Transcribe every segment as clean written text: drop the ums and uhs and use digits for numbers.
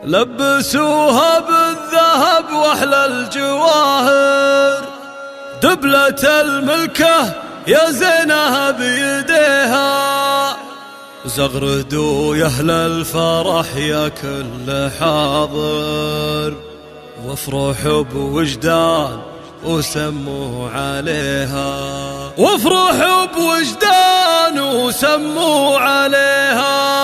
لبسوها بالذهب واحلى الجواهر، دبلة الملكة يا زينها بيديها، زغردوا يا اهل الفرح يا كل حاضر، وافرحوا بوجدان وسموا عليها، وافرحوا بوجدان وسموا عليها.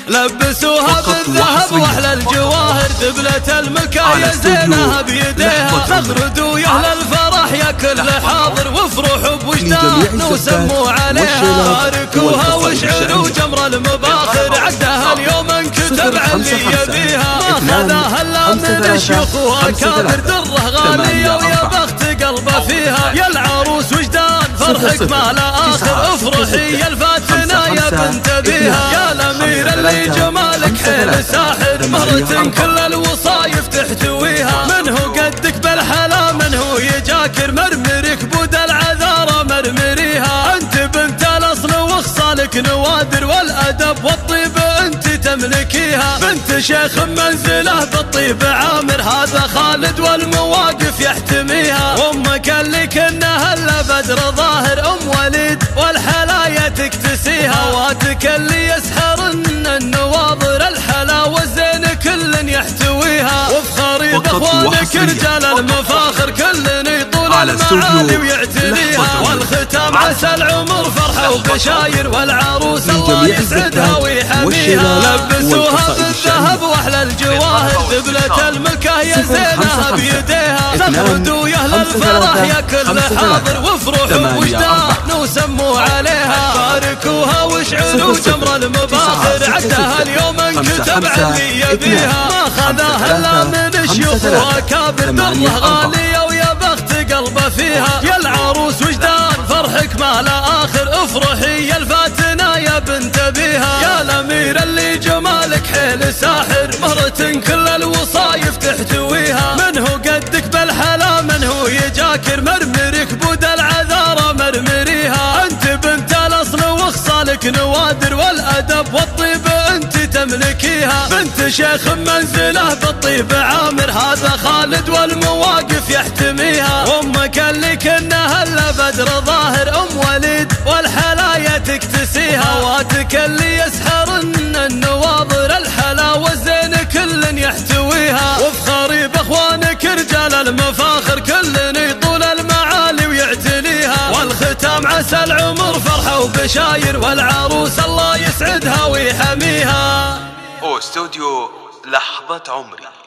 لبسوها بالذهب واحلى الجواهر، دبلة الملكة يا زينها بيديها، زغردوا يا اهل الفرح يا كل حاضر، وافرحوا بوجدان وسموا عليها. باركوها واشعلوا جمر المباخر، عدها اليوم انكتب علي يبيها، ما خذاها الا من الشيوخ واكابر، دره غاليه ويا بخت قلبه فيها. يا العروس وجدان فرحك ما لا اخر، افرحي يا الفاتنه يا بنت ابيها. يا الامير اللي جمالك حيل ساحر، مهرة كل الوصايف تحتويها، من هو قدك بالحلا من هو يجاكر، مرمرك بود العذارى مرمريها. انت بنت الاصل وخصالك نوادر، والادب والطيب انت تملكيها، بنت شيخ منزله بالطيب عامر، هذا خالد والمواقف يحتميها. وامك اللي كنها الا بدر ظاهر، ام وليد والحلايا تكتسيها، واتك اللي يسحرن النواظر، الحلاوه الزين كل يحتويها. وفخري باخوانك رجال المفاخر، كل يطول المعالي ويعتليها. والختام عسى العمر فرحه وبشاير، والعروس الله يسعدها ويحميها. لبسوها بالذهب واحلى الجواهر، دبلة الملكة يا زينها بيديها، زغردوا يا اهل الفرح يا كل حاضر، وافرحوا بوجدان وسموا عليها. باركوها واشعلوا جمر المباخر، عدها اليوم انكتب علي يبيها، ما خذاها الا من الشيوخ واكابر، دره غاليه ويا بخت قلبه فيها. يا العروس وجدان فرحك ما لا اخر، افرحي يا الفاتنه يا بنت ابيها. يا الامير اللي جمالك حيل ساحر، مهرة كل الوصايف تحتويها، من هو قدك بالحلا من هو يجاكر، مرمرك بود العذارى مرمريها. انت بنت الاصل وخصالك نوادر، والادب والطيب انت تملكيها، بنت شيخ منزله بالطيب عامر، هذا خالد والمواقف يحتميها. وامك اللي كنها الا بدر ظاهر، ام وليد والحلايا تكتسيها، واتك اللي يسحرن النواظر، الحلاوه الزين كل يحتويها. وفخري باخوانك رجال المفاخر، كل يطول المعالي ويعتليها. والختام عسى العمر فرحه وبشاير، والعروس الله يسعدها ويحميها. استوديو لحظة عمري.